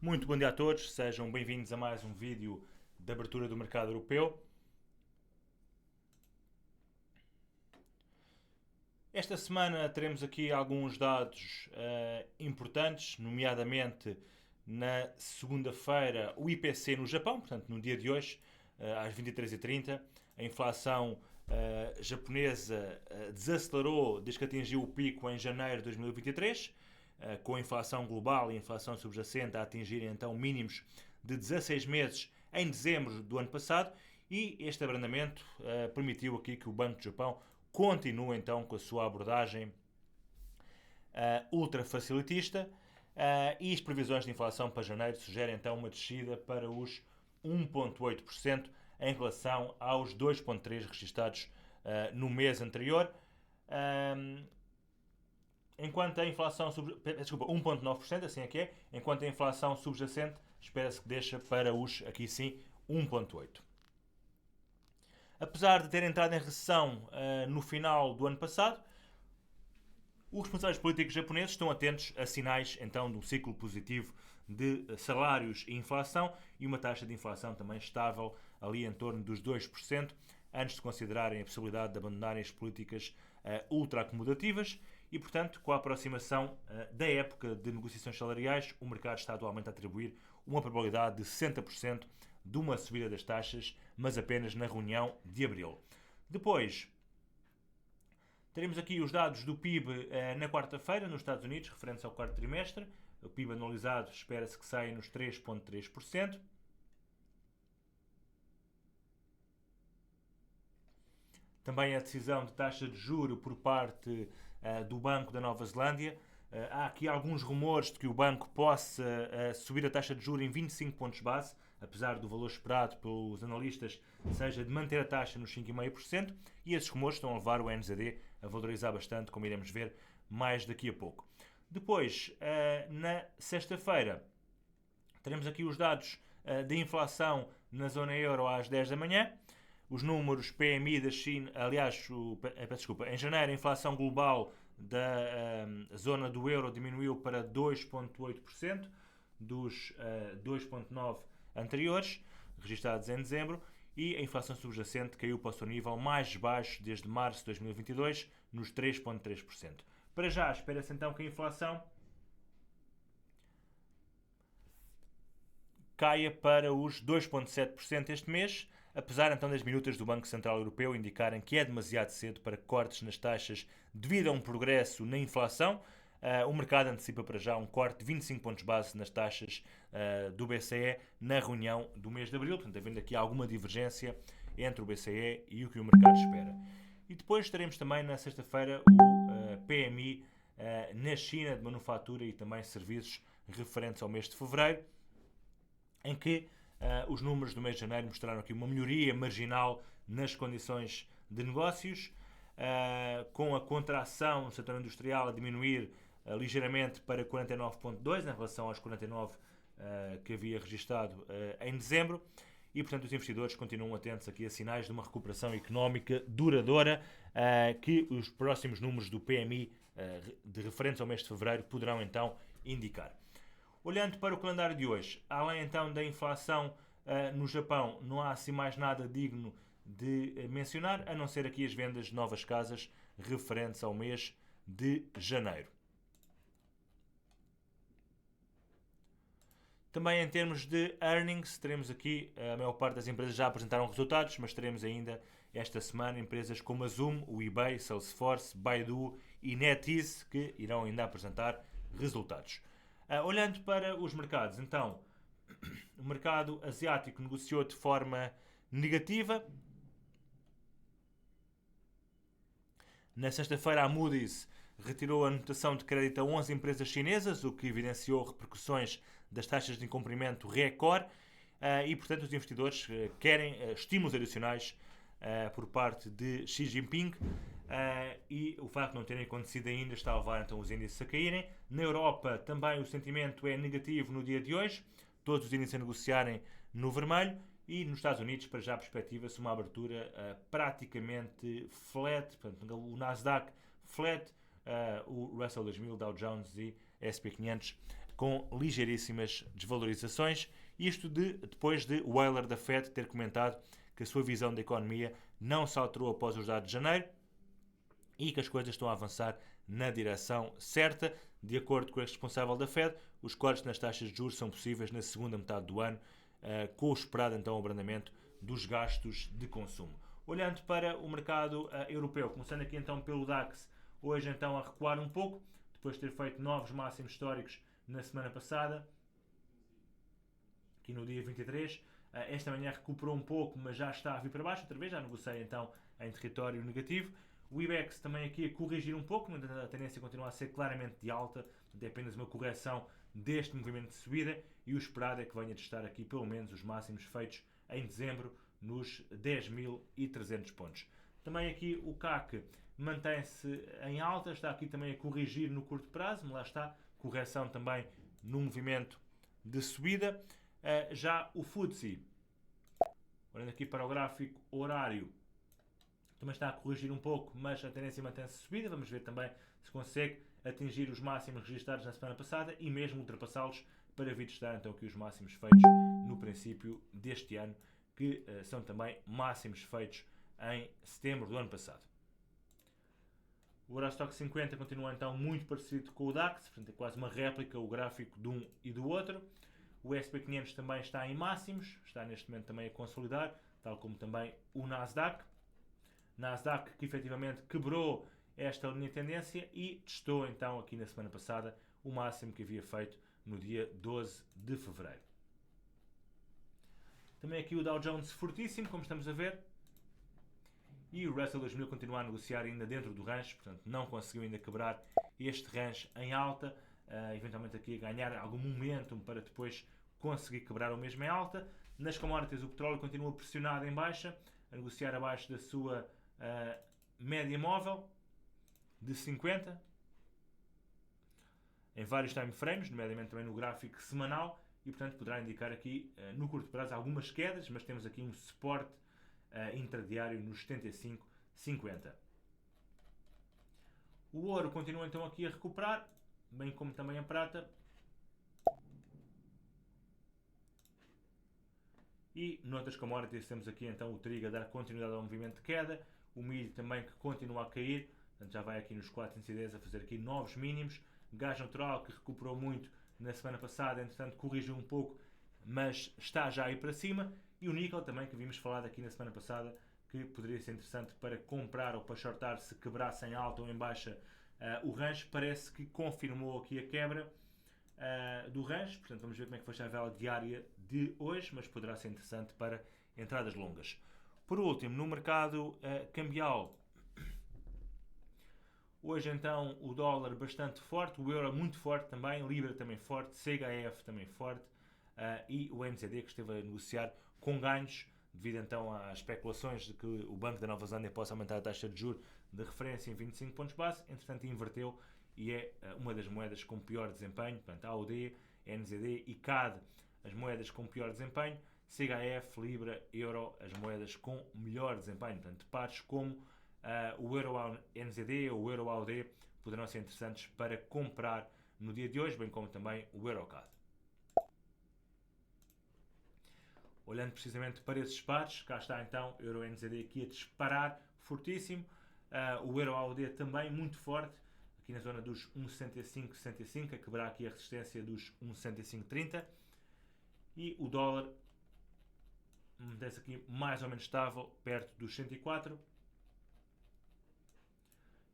Muito bom dia a todos, sejam bem-vindos a mais um vídeo de abertura do mercado europeu. Esta semana teremos aqui alguns dados importantes, nomeadamente na segunda-feira o IPC no Japão, portanto no dia de hoje, às 23h30, a inflação japonesa desacelerou desde que atingiu o pico em janeiro de 2023, com a inflação global e a inflação subjacente a atingirem então mínimos de 16 meses em dezembro do ano passado, e este abrandamento permitiu aqui que o Banco do Japão continue então com a sua abordagem ultra facilitista, e as previsões de inflação para janeiro sugerem então uma descida para os 1,8% em relação aos 2,3% registados no mês anterior. Enquanto a inflação 1,9%, assim é que é, enquanto a inflação subjacente espera-se que deixe para os, aqui sim, 1,8%. Apesar de ter entrado em recessão no final do ano passado, os responsáveis políticos japoneses estão atentos a sinais então de um ciclo positivo de salários e inflação e uma taxa de inflação também estável ali em torno dos 2%, antes de considerarem a possibilidade de abandonarem as políticas ultra-acomodativas. E, portanto, com a aproximação da época de negociações salariais, o mercado está atualmente a atribuir uma probabilidade de 60% de uma subida das taxas, mas apenas na reunião de abril. Depois, teremos aqui os dados do PIB na quarta-feira, nos Estados Unidos, referentes ao quarto trimestre. O PIB anualizado espera-se que saia nos 3,3%. Também a decisão de taxa de juro por parte do Banco da Nova Zelândia. Há aqui alguns rumores de que o banco possa subir a taxa de juro em 25 pontos base, apesar do valor esperado pelos analistas seja de manter a taxa nos 5,5%, e esses rumores estão a levar o NZD a valorizar bastante, como iremos ver mais daqui a pouco. Depois, na sexta-feira, teremos aqui os dados de inflação na zona euro às 10 da manhã. Os números PMI da China, aliás, em janeiro a inflação global da zona do euro diminuiu para 2,8% dos 2,9% anteriores, registados em dezembro, e a inflação subjacente caiu para o seu nível mais baixo desde março de 2022, nos 3,3%. Para já, espera-se então que a inflação caia para os 2,7% este mês, apesar então das minutas do Banco Central Europeu indicarem que é demasiado cedo para cortes nas taxas devido a um progresso na inflação. O mercado antecipa para já um corte de 25 pontos base nas taxas do BCE na reunião do mês de abril, portanto havendo aqui alguma divergência entre o BCE e o que o mercado espera. E depois teremos também na sexta-feira o PMI na China de manufatura e também serviços referentes ao mês de fevereiro, em que os números do mês de janeiro mostraram aqui uma melhoria marginal nas condições de negócios, com a contração no setor industrial a diminuir ligeiramente para 49,2 em relação aos 49 que havia registado em dezembro, e portanto os investidores continuam atentos aqui a sinais de uma recuperação económica duradoura que os próximos números do PMI de referentes ao mês de fevereiro poderão então indicar. Olhando para o calendário de hoje, além então da inflação no Japão, não há assim mais nada digno de mencionar, a não ser aqui as vendas de novas casas referentes ao mês de janeiro. Também em termos de earnings, teremos aqui, a maior parte das empresas já apresentaram resultados, mas teremos ainda esta semana empresas como a Zoom, o eBay, Salesforce, Baidu e NetEase que irão ainda apresentar resultados. Olhando para os mercados, então, o mercado asiático negociou de forma negativa. Na sexta-feira, a Moody's retirou a notação de crédito a 11 empresas chinesas, o que evidenciou repercussões das taxas de incumprimento recorde, e, portanto, os investidores querem estímulos adicionais por parte de Xi Jinping, e o facto de não terem acontecido ainda está a levar então os índices a caírem. Na Europa também o sentimento é negativo no dia de hoje, todos os índices a negociarem no vermelho, e nos Estados Unidos para já perspectiva-se uma abertura praticamente flat, portanto o Nasdaq flat, o Russell 2000, Dow Jones e SP500 com ligeiríssimas desvalorizações. Isto depois de o Wheeler da Fed ter comentado que a sua visão da economia não se alterou após os dados de janeiro e que as coisas estão a avançar na direção certa. De acordo com o responsável da Fed, os cortes nas taxas de juros são possíveis na segunda metade do ano, com o esperado então abrandamento dos gastos de consumo. Olhando para o mercado europeu, começando aqui então pelo DAX, hoje então a recuar um pouco, depois de ter feito novos máximos históricos na semana passada, aqui no dia 23. Esta manhã recuperou um pouco, mas já está a vir para baixo outra vez, já negocia então em território negativo. O IBEX também aqui a corrigir um pouco, mas a tendência continua a ser claramente de alta, é apenas uma correção deste movimento de subida e o esperado é que venha a testar aqui pelo menos os máximos feitos em dezembro nos 10.300 pontos. Também aqui o CAC mantém-se em alta, está aqui também a corrigir no curto prazo, mas lá está, correção também no movimento de subida. Já o FTSE, olhando aqui para o gráfico horário, também está a corrigir um pouco, mas a tendência mantém-se subida. Vamos ver também se consegue atingir os máximos registados na semana passada e mesmo ultrapassá-los para vir testar então aqui os máximos feitos no princípio deste ano, que são também máximos feitos em setembro do ano passado. O Eurostock 50 continua então muito parecido com o DAX, portanto é quase uma réplica o gráfico de um e do outro. O SP500 também está em máximos, está neste momento também a consolidar, tal como também o Nasdaq. Nasdaq que efetivamente quebrou esta linha de tendência e testou então aqui na semana passada o máximo que havia feito no dia 12 de fevereiro. Também aqui o Dow Jones fortíssimo, como estamos a ver. E o Russell 2000 continua a negociar ainda dentro do range, portanto não conseguiu ainda quebrar este range em alta, eventualmente aqui a ganhar algum momentum para depois conseguir quebrar o mesmo em alta. Nas commodities o petróleo continua pressionado em baixa, a negociar abaixo da sua média móvel de 50 em vários time frames, nomeadamente também no gráfico semanal, e portanto poderá indicar aqui no curto prazo algumas quedas, mas temos aqui um suporte intradiário nos 75,50. O ouro continua então aqui a recuperar, bem como também a prata. E noutras commodities temos aqui então o trigo a dar continuidade ao movimento de queda, o milho também que continua a cair, portanto já vai aqui nos 410 a fazer aqui novos mínimos. Gás natural que recuperou muito na semana passada, entretanto corrigiu um pouco, mas está já aí para cima. E o níquel também, que vimos falar aqui na semana passada, que poderia ser interessante para comprar ou para shortar se quebrasse em alta ou em baixa o range, parece que confirmou aqui a quebra do range. Portanto vamos ver como é que foi a vela diária de hoje, mas poderá ser interessante para entradas longas. Por último, no mercado cambial, hoje então o dólar bastante forte, o euro muito forte também, Libra também forte, CHF também forte e o NZD que esteve a negociar com ganhos devido então às especulações de que o Banco da Nova Zelândia possa aumentar a taxa de juros de referência em 25 pontos base. Entretanto inverteu e é uma das moedas com pior desempenho, portanto AUD, NZD e CAD as moedas com pior desempenho, CHF, Libra, Euro as moedas com melhor desempenho, portanto pares como o Euro NZD ou o Euro AUD poderão ser interessantes para comprar no dia de hoje, bem como também o EuroCAD. Olhando precisamente para esses pares, cá está então o Euro NZD aqui a disparar fortíssimo, o Euro AUD também muito forte, aqui na zona dos 1,65, a quebrar aqui a resistência dos 1,6530 e o dólar mantém-se aqui mais ou menos estável, perto dos 104.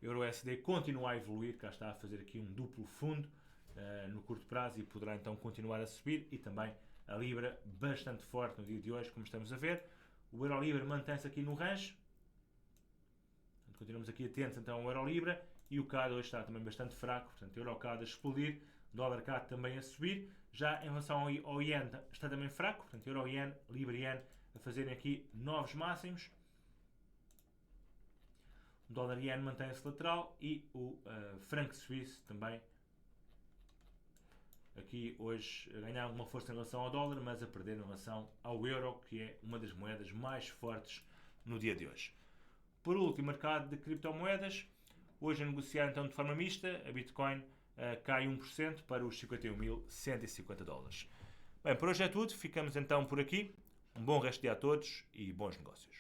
Euro USD continua a evoluir, cá está a fazer aqui um duplo fundo no curto prazo e poderá então continuar a subir, e também a Libra bastante forte no dia de hoje, como estamos a ver. O Euro Libra mantém-se aqui no range, continuamos aqui atentos então ao Euro Libra, e o CAD hoje está também bastante fraco, portanto Euro CAD a explodir, dólar CAD também a subir. Já em relação ao Yen está também fraco, portanto Euro Yen, Libra Yen a fazerem aqui novos máximos. O dólar Yen mantém-se lateral e o franco suíço também aqui hoje a ganhar alguma força em relação ao dólar, mas a perder em relação ao euro, que é uma das moedas mais fortes no dia de hoje. Por último, mercado de criptomoedas, hoje a negociar então de forma mista, a Bitcoin cai 1% para os 51.150 dólares. Bem, por hoje é tudo. Ficamos então por aqui. Um bom resto de dia a todos e bons negócios.